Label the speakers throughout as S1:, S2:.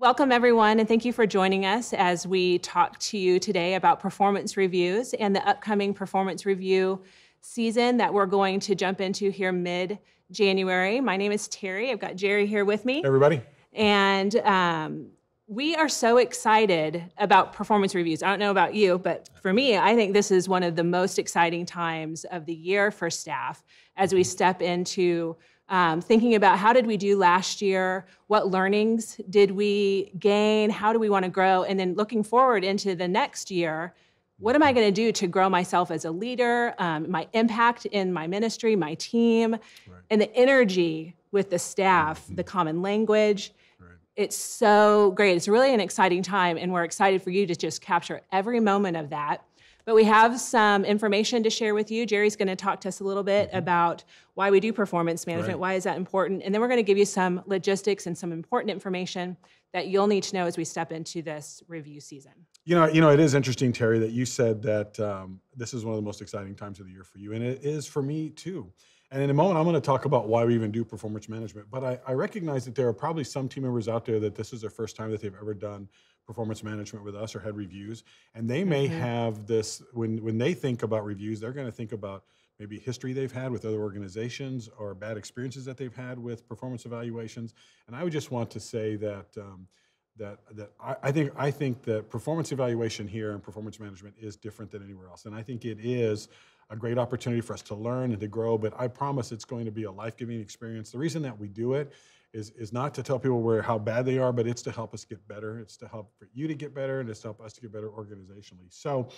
S1: Welcome, everyone, and thank you for joining us as we talk to you today about performance reviews and the upcoming performance review season that we're going to jump into here mid-January. My name is Terry. I've got Jerry here with me.
S2: Everybody.
S1: And we are so excited about performance reviews. I don't know about you, but for me, I think this is one of the most exciting times of the year for staff as we step into thinking about how did we do last year, what learnings did we gain, how do we want to grow, and then looking forward into the next year, what am I going to do to grow myself as a leader, my impact in my ministry, my team, and the energy with the staff, the common language. It's so great. It's really an exciting time, and we're excited for you to just capture every moment of that. But we have some information to share with you. Jerry's going to talk to us a little bit about why we do performance management, why is that important, and then we're going to give you some logistics and some important information that you'll need to know as we step into this review season.
S2: You know, it is interesting, Terry, that you said that this is one of the most exciting times of the year for you, and it is for me too. And in a moment, I'm going to talk about why we even do performance management. But I recognize that there are probably some team members out there that this is their first time that they've ever done performance management with us or had reviews. And they may have this, when they think about reviews, they're going to think about maybe history they've had with other organizations or bad experiences that they've had with performance evaluations. And I would just want to say that I think that performance evaluation here and performance management is different than anywhere else. And I think it is a great opportunity for us to learn and to grow, but I promise it's going to be a life-giving experience. The reason that we do it is not to tell people how bad they are, but it's to help us get better. It's to help for you to get better, and it's to help us to get better organizationally. So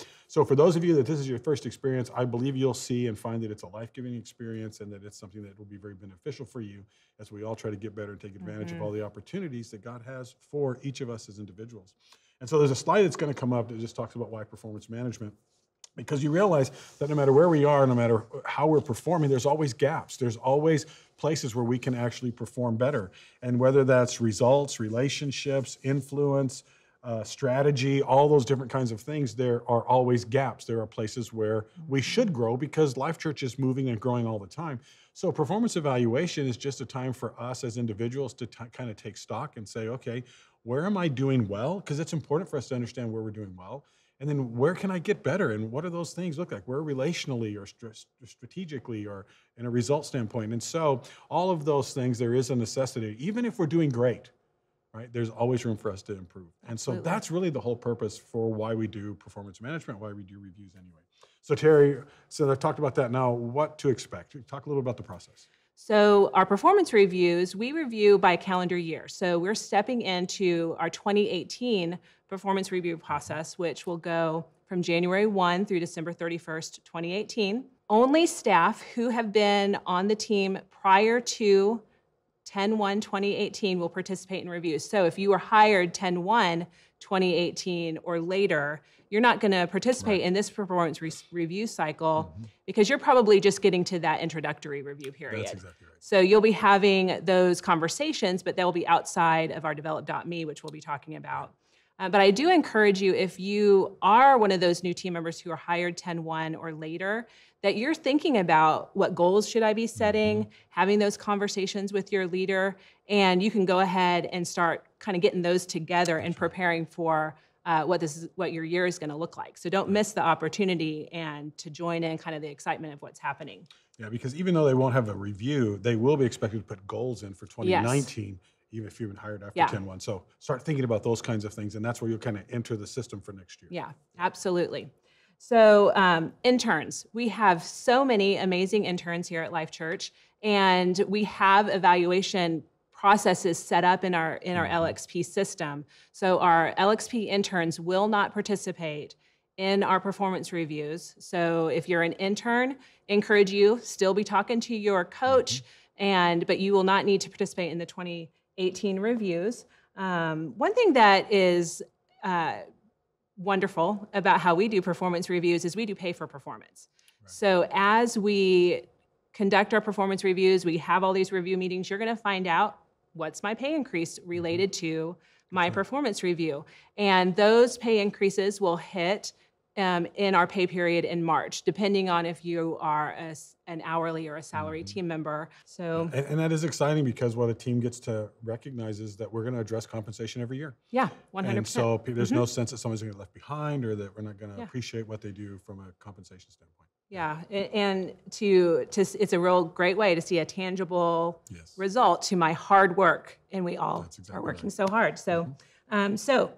S2: for those of you that this is your first experience, I believe you'll see and find that it's a life-giving experience and that it's something that will be very beneficial for you as we all try to get better and take advantage of all the opportunities that God has for each of us as individuals. And so there's a slide that's going to come up that just talks about why performance management. Because you realize that no matter where we are, no matter how we're performing, there's always gaps. There's always places where we can actually perform better. And whether that's results, relationships, influence, strategy, all those different kinds of things, there are always gaps. There are places where we should grow because Life.Church is moving and growing all the time. So performance evaluation is just a time for us as individuals to kind of take stock and say, okay, where am I doing well? Because it's important for us to understand where we're doing well. And then where can I get better? And what do those things look like? Where relationally or strategically or in a result standpoint? And so all of those things, there is a necessity. Even if we're doing great, right, there's always room for us to improve. And so that's really the whole purpose for why we do performance management, why we do reviews anyway. So Terri, so I've talked about that. Now, what to expect? Talk a little about the process.
S1: So our performance reviews, we review by calendar year. So we're stepping into our 2018 performance review process, which will go from January 1 through December 31st, 2018. Only staff who have been on the team prior to 10/1/2018 will participate in reviews. So if you were hired 10/1/2018 or later, you're not going to participate in this performance review cycle because you're probably just getting to that introductory review period.
S2: That's exactly right.
S1: So you'll be having those conversations, but they'll be outside of our develop.me, which we'll be talking about. But I do encourage you, if you are one of those new team members who are hired 10/1 or later, that you're thinking about what goals should I be setting, having those conversations with your leader, and you can go ahead and start kind of getting those together and preparing for what your year is going to look like. So don't miss the opportunity and to join in kind of the excitement of what's happening.
S2: Yeah, because even though they won't have a review, they will be expected to put goals in for 2019. Yes. Even if you've been hired after 10/1. So start thinking about those kinds of things, and that's where you'll kind of enter the system for next year.
S1: Yeah, absolutely. So interns, we have so many amazing interns here at Life.Church, and we have evaluation processes set up in our LXP system. So our LXP interns will not participate in our performance reviews. So if you're an intern, encourage you, still be talking to your coach, but you will not need to participate in the 2018 reviews. One thing that is wonderful about how we do performance reviews is we do pay for performance. Right. So as we conduct our performance reviews, we have all these review meetings, you're going to find out what's my pay increase related to my performance review. And those pay increases will hit in our pay period in March, depending on if you are an hourly or a salary
S2: Mm-hmm.
S1: team member. So
S2: And that is exciting because what a team gets to recognize is that we're going to address compensation every year.
S1: yeah,
S2: And
S1: 100%.
S2: so there's no sense that someone's going to get left behind or that we're not going to
S1: Yeah.
S2: appreciate what they do from a compensation standpoint.
S1: Yeah, and it's a real great way to see a tangible
S2: Yes.
S1: result to my hard work, and we all
S2: That's exactly
S1: are working
S2: right.
S1: so hard. So, so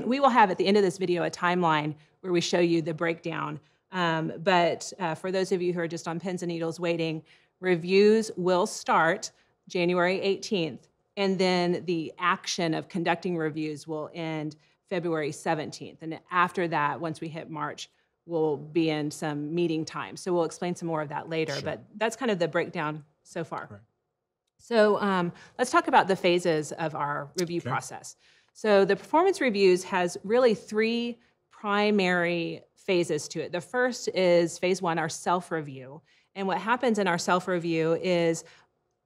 S1: we will have at the end of this video a timeline where we show you the breakdown. But for those of you who are just on pins and needles waiting, reviews will start January 18th, and then the action of conducting reviews will end February 17th. And after that, once we hit March, we'll be in some meeting time. So we'll explain some more of that later, but that's kind of the breakdown so far.
S2: Right.
S1: So let's talk about the phases of our review process. So the performance reviews has really 3 primary phases to it. The first is phase 1, our self-review. And what happens in our self-review is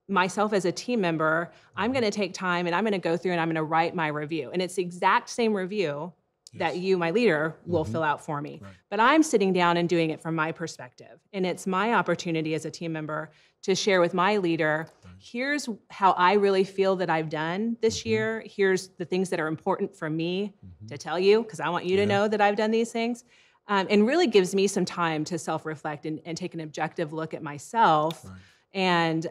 S1: myself as a team member, I'm going to take time and I'm going to go through and I'm going to write my review. And it's the exact same review that you, my leader, will fill out for me. Right. But I'm sitting down and doing it from my perspective. And it's my opportunity as a team member to share with my leader, here's how I really feel that I've done this year. Here's the things that are important for me to tell you, because I want you to know that I've done these things. And really gives me some time to self-reflect and take an objective look at myself and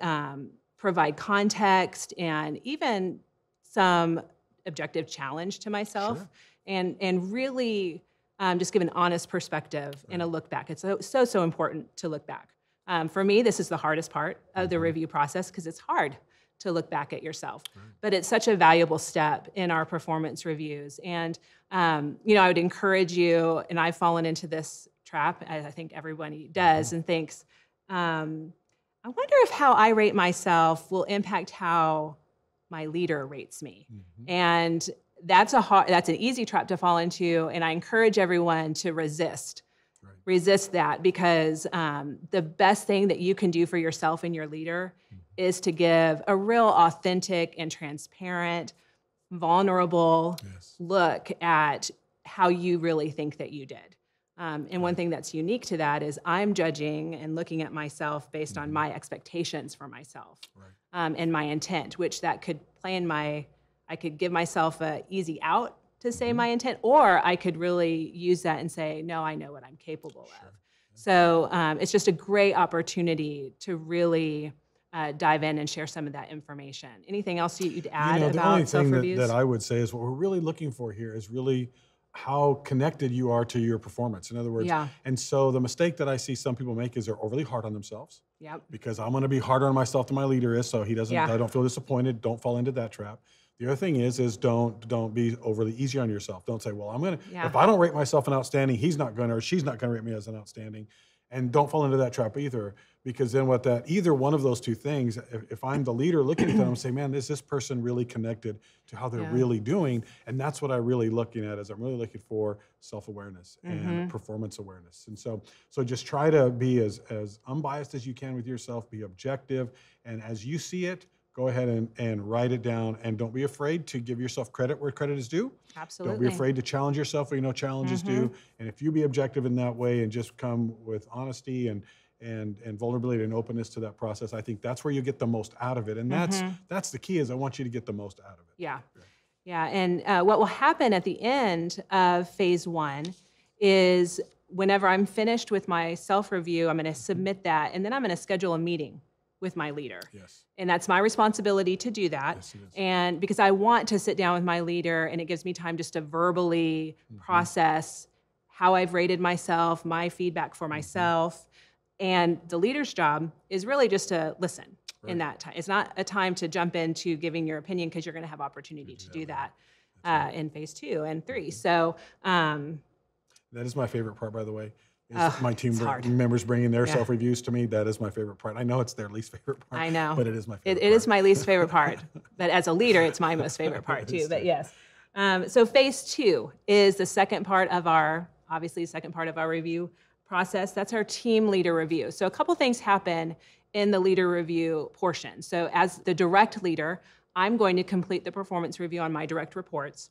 S1: provide context and even some objective challenge to myself. And really just give an honest perspective and a look back. It's so important to look back. For me, this is the hardest part of the review process because it's hard to look back at yourself. But it's such a valuable step in our performance reviews. And I would encourage you, and I've fallen into this trap, as I think everybody does, and thinks, I wonder if how I rate myself will impact how my leader rates me. And that's an easy trap to fall into, and I encourage everyone to resist that, because the best thing that you can do for yourself and your leader is to give a real authentic and transparent, vulnerable look at how you really think that you did. And one thing that's unique to that is I'm judging and looking at myself based on my expectations for myself and my intent, which that could play in I could give myself an easy out to say my intent, or I could really use that and say, no, I know what I'm capable of. So it's just a great opportunity to really dive in and share some of that information. Anything else you'd add about self-reviews?
S2: The only thing that I would say is what we're really looking for here is really how connected you are to your performance. In other words, and so the mistake that I see some people make is they're overly hard on themselves. Because I'm going to be harder on myself than my leader is, so he doesn't. I don't feel disappointed. Don't fall into that trap. The other thing is don't be overly easy on yourself. Don't say, well, I'm gonna if I don't rate myself an outstanding, he's not gonna or she's not gonna rate me as an outstanding. And don't fall into that trap either, because then either one of those two things, if I'm the leader looking at them and say, man, is this person really connected to how they're really doing? And that's what I'm really looking at, is I'm really looking for self-awareness and performance awareness. And so just try to be as unbiased as you can with yourself, be objective, and as you see it, go ahead and write it down, and don't be afraid to give yourself credit where credit is due.
S1: Absolutely.
S2: Don't be afraid to challenge yourself where you know challenge is due. And if you be objective in that way and just come with honesty and vulnerability and openness to that process, I think that's where you get the most out of it. And that's the key, is I want you to get the most out of it.
S1: Yeah. And what will happen at the end of phase 1 is whenever I'm finished with my self-review, I'm going to submit that, and then I'm going to schedule a meeting with my leader. And that's my responsibility to do that. And because I want to sit down with my leader, and it gives me time just to verbally process how I've rated myself, my feedback for myself. And the leader's job is really just to listen in that time. It's not a time to jump into giving your opinion, because you're going to have opportunity to do that in phase 2 and 3. So
S2: that is my favorite part, by the way. My team members bringing their self-reviews to me. That is my favorite part. I know it's their least favorite part.
S1: I know.
S2: But it is my favorite part.
S1: It is my least favorite part. But as a leader, it's my most favorite part too. But yes. So phase 2 is the second part of our review process. That's our team leader review. So a couple things happen in the leader review portion. So as the direct leader, I'm going to complete the performance review on my direct reports.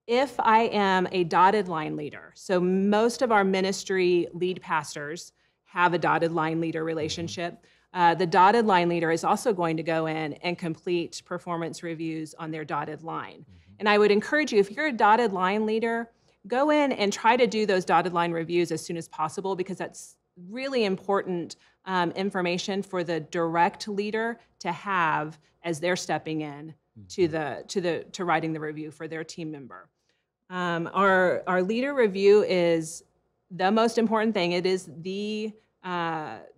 S1: if I am a dotted line leader, so most of our ministry lead pastors have a dotted line leader relationship. The dotted line leader is also going to go in and complete performance reviews on their dotted line. And I would encourage you, if you're a dotted line leader, go in and try to do those dotted line reviews as soon as possible, because that's really important information for the direct leader to have as they're stepping in to writing the review for their team member. Our leader review is the most important thing. It is the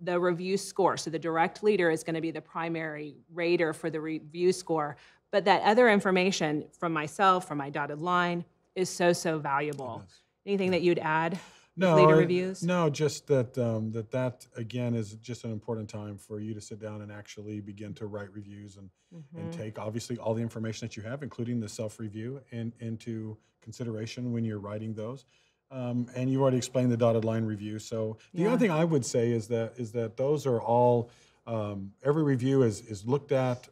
S1: review score. So the direct leader is going to be the primary rater for the review score. But that other information from myself, from my dotted line, is so valuable. Anything that you'd add?
S2: No,
S1: leader reviews?
S2: No, just that again is just an important time for you to sit down and actually begin to write reviews and take obviously all the information that you have, including the self-review, into consideration when you're writing those. And you already explained the dotted line review. So the other thing I would say is that those are all, every review is looked at.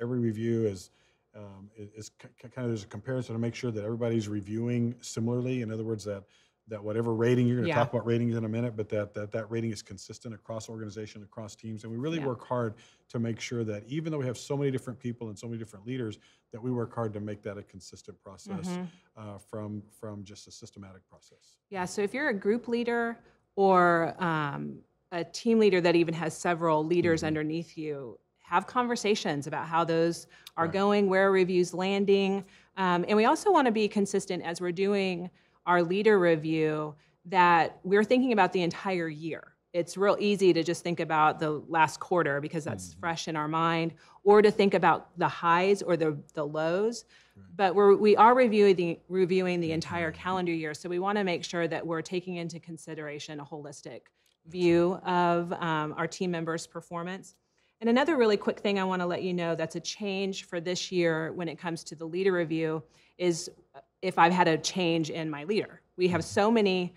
S2: Every review is kind of, there's a comparison to make sure that everybody's reviewing similarly. In other words, that whatever rating, you're going to talk about ratings in a minute, but that rating is consistent across organization, across teams. And we really work hard to make sure that even though we have so many different people and so many different leaders, that we work hard to make that a consistent process from just a systematic process.
S1: Yeah, so if you're a group leader or a team leader that even has several leaders underneath you, have conversations about how those are going, where reviews landing. And we also want to be consistent as we're doing our leader review, that we're thinking about the entire year. It's real easy to just think about the last quarter because that's fresh in our mind, or to think about the highs or the lows. But we are reviewing the entire calendar year, so we want to make sure that we're taking into consideration a holistic view of our team members' performance. And another really quick thing I want to let you know that's a change for this year when it comes to the leader review is if I've had a change in my leader. We have so many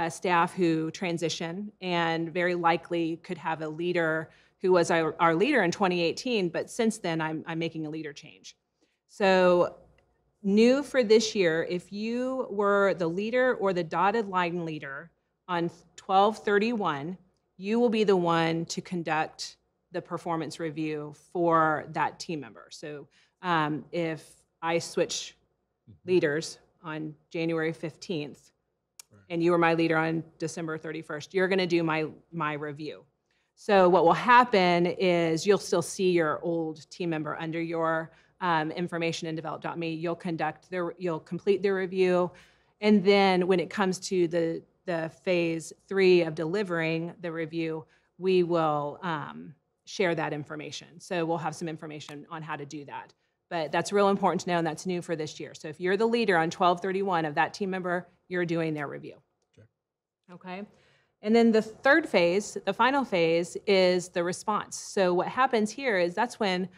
S1: staff who transition and very likely could have a leader who was our leader in 2018, but since then I'm making a leader change. So new for this year, if you were the leader or the dotted line leader on 12/31, you will be the one to conduct the performance review for that team member. So if I switch leaders on January 15th, and you were my leader on December 31st, you're going to do my review. So what will happen is you'll still see your old team member under your information in develop.me. You'll complete the review, and then when it comes to the phase 3 of delivering the review, we will share that information. So we'll have some information on how to do that. But that's real important to know, and that's new for this year. So if you're the leader on 12/31 of that team member, you're doing their review. Okay? And then the third phase, the final phase, is the response. So what happens here is that's when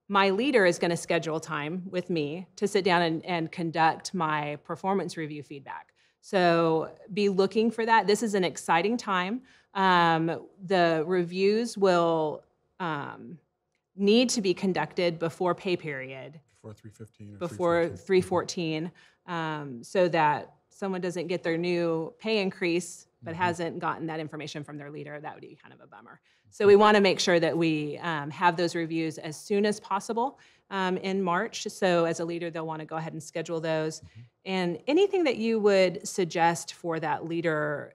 S1: my leader is going to schedule time with me to sit down and conduct my performance review feedback. So be looking for that. This is an exciting time. The reviews will need to be conducted before pay period.
S2: Before 3/15 or
S1: before 3/14, so that someone doesn't get their new pay increase but hasn't gotten that information from their leader. That would be kind of a bummer. So we want to make sure that we have those reviews as soon as possible in March. So as a leader, they'll want to go ahead and schedule those. And anything that you would suggest for that leader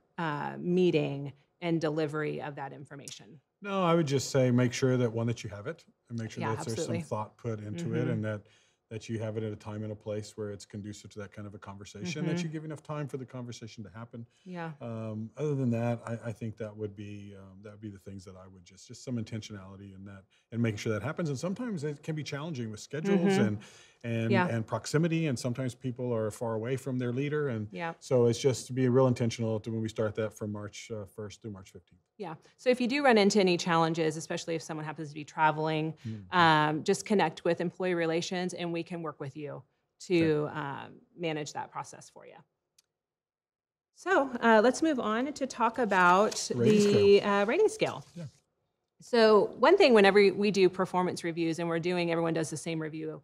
S1: meeting and delivery of that information?
S2: No, I would just say make sure that you have it, and make sure that there's
S1: absolutely.
S2: some thought put into it, and that you have it at a time and a place where it's conducive to that kind of a conversation, that you give enough time for the conversation to happen.
S1: Yeah.
S2: Other than that, I think that would be the things that I would just some intentionality in that, and making sure that happens. And sometimes it can be challenging with schedules and proximity, and sometimes people are far away from their leader, and so it's just to be real intentional when we start that from March 1st through March 15th.
S1: Yeah. So if you do run into any challenges, especially if someone happens to be traveling, just connect with employee relations, and we can work with you to manage that process for you. So let's move on to talk about the rating scale. Yeah. So one thing, whenever we do performance reviews and everyone does the same review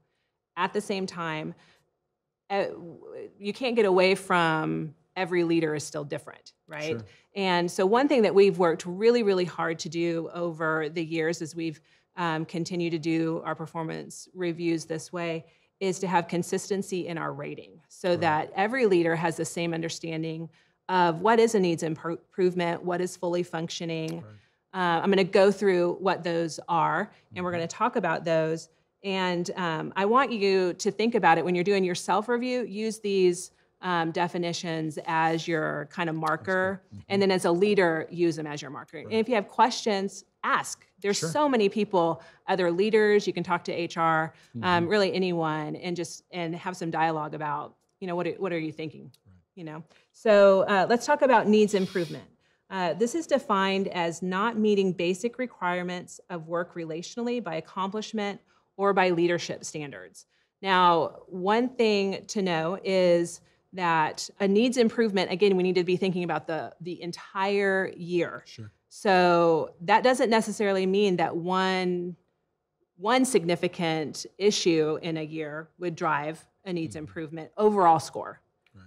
S1: at the same time, you can't get away from every leader is still different, right?
S2: Sure.
S1: And so one thing that we've worked really, really hard to do over the years as we've continued to do our performance reviews this way is to have consistency in our rating so that every leader has the same understanding of what is a needs improvement, what is fully functioning. I'm going to go through what those are, and we're going to talk about those. And I want you to think about it when you're doing your self-review. Use these definitions as your kind of marker, and then as a leader, use them as your marker. And if you have questions, ask. There's so many people, other leaders, you can talk to HR, really anyone, and have some dialogue about, what are you thinking? So let's talk about needs improvement. This is defined as not meeting basic requirements of work relationally by accomplishment or by leadership standards. Now, one thing to know is that a needs improvement, again, we need to be thinking about the entire year.
S2: Sure.
S1: So that doesn't necessarily mean that one significant issue in a year would drive a needs improvement overall score. Right.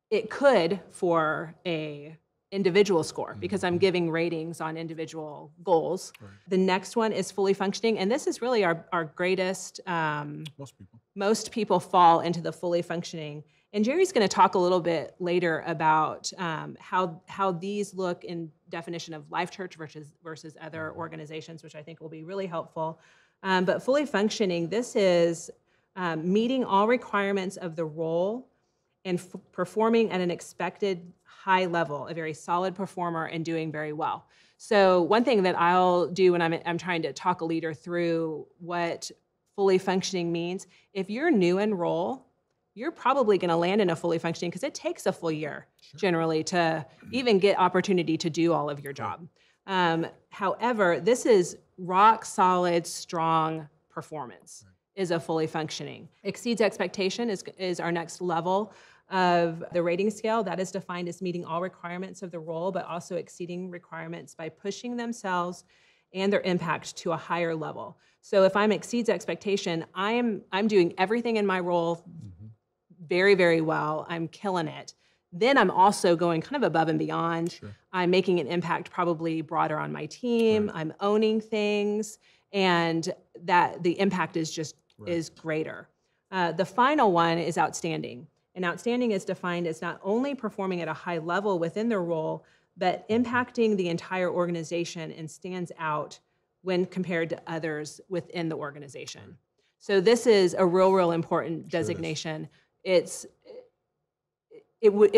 S1: It could for a individual score because I'm giving ratings on individual goals. Right. The next one is fully functioning, and this is really our greatest. Most people fall into the fully functioning. And Jerry's going to talk a little bit later about how these look in definition of Life.Church versus other organizations, which I think will be really helpful. But fully functioning, this is meeting all requirements of the role and performing at an expected high level, a very solid performer and doing very well. So one thing that I'll do when I'm trying to talk a leader through what fully functioning means, if you're new in role, you're probably going to land in a fully functioning because it takes a full year generally to even get opportunity to do all of your job. However, this is rock solid, strong performance is a fully functioning. Exceeds expectation is our next level of the rating scale. That is defined as meeting all requirements of the role, but also exceeding requirements by pushing themselves and their impact to a higher level. So if I'm exceeds expectation, I'm doing everything in my role very, very well. I'm killing it. Then I'm also going kind of above and beyond. Sure. I'm making an impact probably broader on my team. I'm owning things, and that the impact is greater. The final one is outstanding. And outstanding is defined as not only performing at a high level within their role, but impacting the entire organization and stands out when compared to others within the organization. So this is a real important designation. It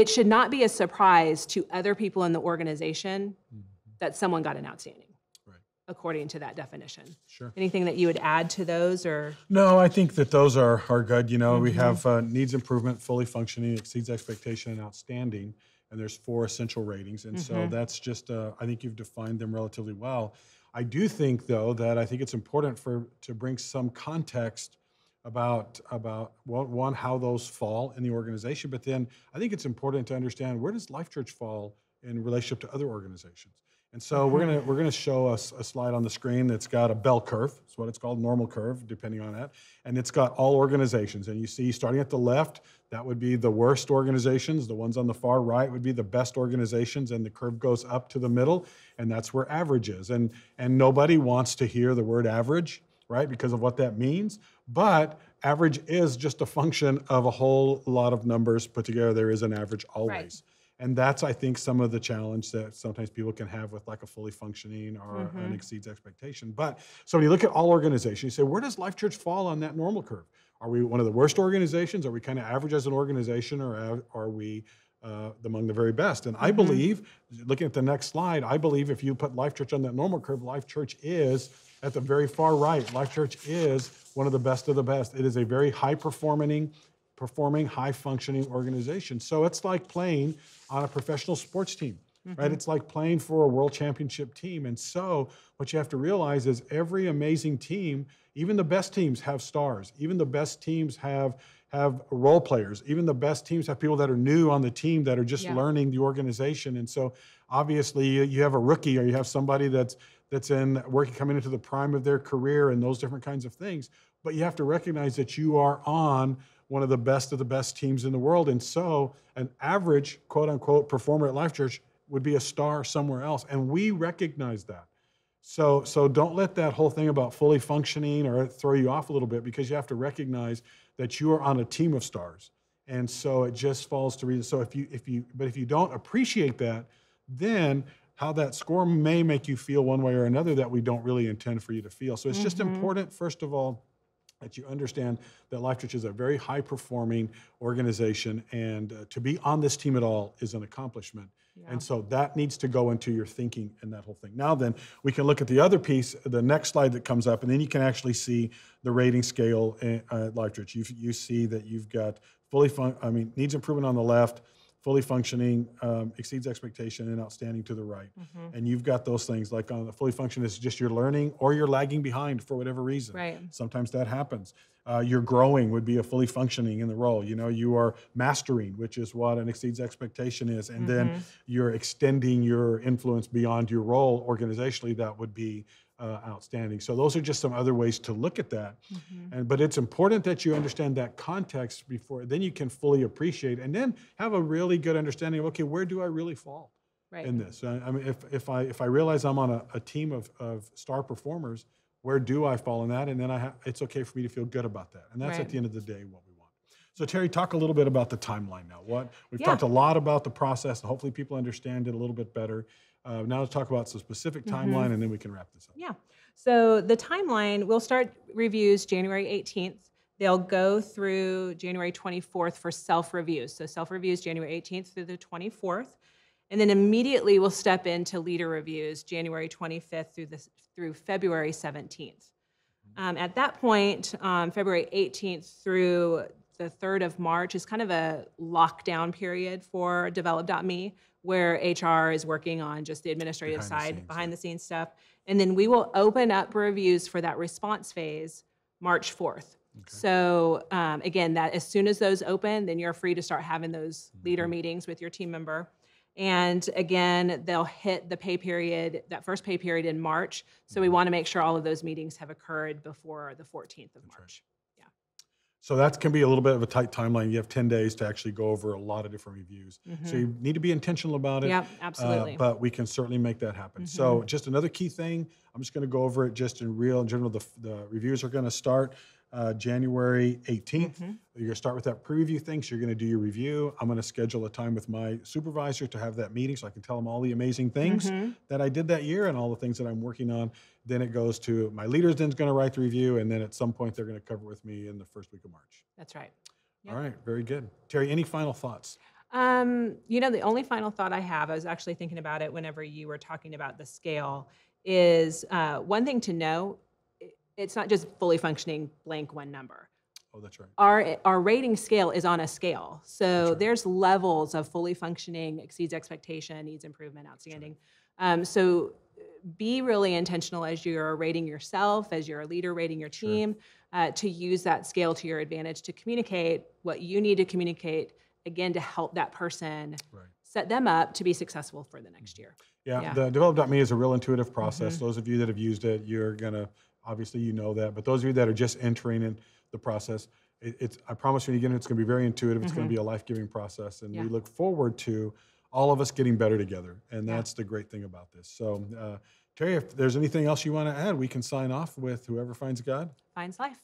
S1: should not be a surprise to other people in the organization that someone got an outstanding, according to that definition. Sure. Anything that you would add to those, or?
S2: No, I think that those are good. We have needs improvement, fully functioning, exceeds expectation, and outstanding. And there's 4 essential ratings. And so that's just, I think you've defined them relatively well. I do think, though, that I think it's important to bring some context about one, how those fall in the organization, but then I think it's important to understand, where does Life.Church fall in relationship to other organizations? And so we're gonna show us a slide on the screen that's got a bell curve. That's what it's called, normal curve, depending on that. And it's got all organizations. And you see, starting at the left, that would be the worst organizations. The ones on the far right would be the best organizations, and the curve goes up to the middle, and that's where average is. And nobody wants to hear the word average, right, because of what that means. But average is just a function of a whole lot of numbers put together. There is an average always. Right. And that's, I think, some of the challenge that sometimes people can have with like a fully functioning or an exceeds expectation. But so when you look at all organizations, you say, where does Life.Church fall on that normal curve? Are we one of the worst organizations? Are we kind of average as an organization, or are we among the very best? And I believe, looking at the next slide, I believe if you put Life.Church on that normal curve, Life.Church is at the very far right. Life.Church is one of the best of the best. It is a very high-performing, high-functioning organization. So it's like playing on a professional sports team, right? It's like playing for a world championship team. And so what you have to realize is every amazing team, even the best teams have stars. Even the best teams have role players. Even the best teams have people that are new on the team that are just learning the organization. And so obviously you have a rookie, or you have somebody that's coming into the prime of their career, and those different kinds of things. But you have to recognize that you are on one of the best teams in the world. And so an average, quote unquote, performer at Life.Church would be a star somewhere else. And we recognize that. So don't let that whole thing about fully functioning or throw you off a little bit, because you have to recognize that you are on a team of stars. And so it just falls to reason. So if you don't appreciate that, then how that score may make you feel one way or another that we don't really intend for you to feel. So it's just important, first of all, that you understand that Life.Church is a very high-performing organization, and to be on this team at all is an accomplishment. Yeah. And so that needs to go into your thinking and that whole thing. Now then, we can look at the other piece, the next slide that comes up, and then you can actually see the rating scale at Life.Church. You see that you've got needs improvement on the left, fully functioning, exceeds expectation, and outstanding to the right. And you've got those things, like on the fully functioning, it's just you're learning or you're lagging behind for whatever reason.
S1: Right.
S2: Sometimes that happens. You're growing would be a fully functioning in the role. You are mastering, which is what an exceeds expectation is. And then you're extending your influence beyond your role organizationally. That would be outstanding. So those are just some other ways to look at that. But it's important that you understand that context before, then you can fully appreciate and then have a really good understanding of, okay, where do I really fall in this? I mean, if I realize I'm on a team of star performers, where do I fall in that? And then it's okay for me to feel good about that. And that's at the end of the day what we want. So Terri, talk a little bit about the timeline now. We've talked a lot about the process, and hopefully people understand it a little bit better. Now let's talk about some specific timeline, and then we can wrap this up.
S1: Yeah. So the timeline, we'll start reviews January 18th. They'll go through January 24th for self-reviews. So self-reviews January 18th through the 24th. And then immediately we'll step into leader reviews January 25th through February 17th. At that point, February 18th through the 3rd of March is kind of a lockdown period for Develop.me, where HR is working on just the administrative side, behind the scenes stuff. And then we will open up reviews for that response phase March 4th. So again, that as soon as those open, then you're free to start having those leader meetings with your team member. And again, they'll hit the pay period, that first pay period in March. So we want to make sure all of those meetings have occurred before the 14th of March. Yeah.
S2: So that can be a little bit of a tight timeline. You have 10 days to actually go over a lot of different reviews. So you need to be intentional about it.
S1: Yeah, absolutely.
S2: But we can certainly make that happen. So just another key thing, I'm just going to go over it just in general. The reviews are going to start January 18th. You're going to start with that preview thing. So you're going to do your review. I'm going to schedule a time with my supervisor to have that meeting so I can tell them all the amazing things that I did that year and all the things that I'm working on. Then it goes to my leaders, then's going to write the review, and then at some point they're going to cover with me in the first week of March.
S1: That's right.
S2: Yep. All right, very good. Terri, any final thoughts?
S1: The only final thought I have, I was actually thinking about it whenever you were talking about the scale, is one thing to know, it's not just fully functioning blank one number.
S2: Oh, that's right.
S1: Our rating scale is on a scale. So there's levels of fully functioning, exceeds expectation, needs improvement, outstanding. So be really intentional as you're rating yourself, as you're a leader rating your team, to use that scale to your advantage to communicate what you need to communicate, again, to help that person set them up to be successful for the next year.
S2: Yeah. The Develop.me is a real intuitive process. Those of you that have used it, you're going to, obviously you know that, but those of you that are just entering in the process, I promise when you get in, it's going to be very intuitive. It's going to be a life-giving process, and we look forward to all of us getting better together, and that's the great thing about this. So, Terri, if there's anything else you want to add, we can sign off with whoever finds God.
S1: Finds life.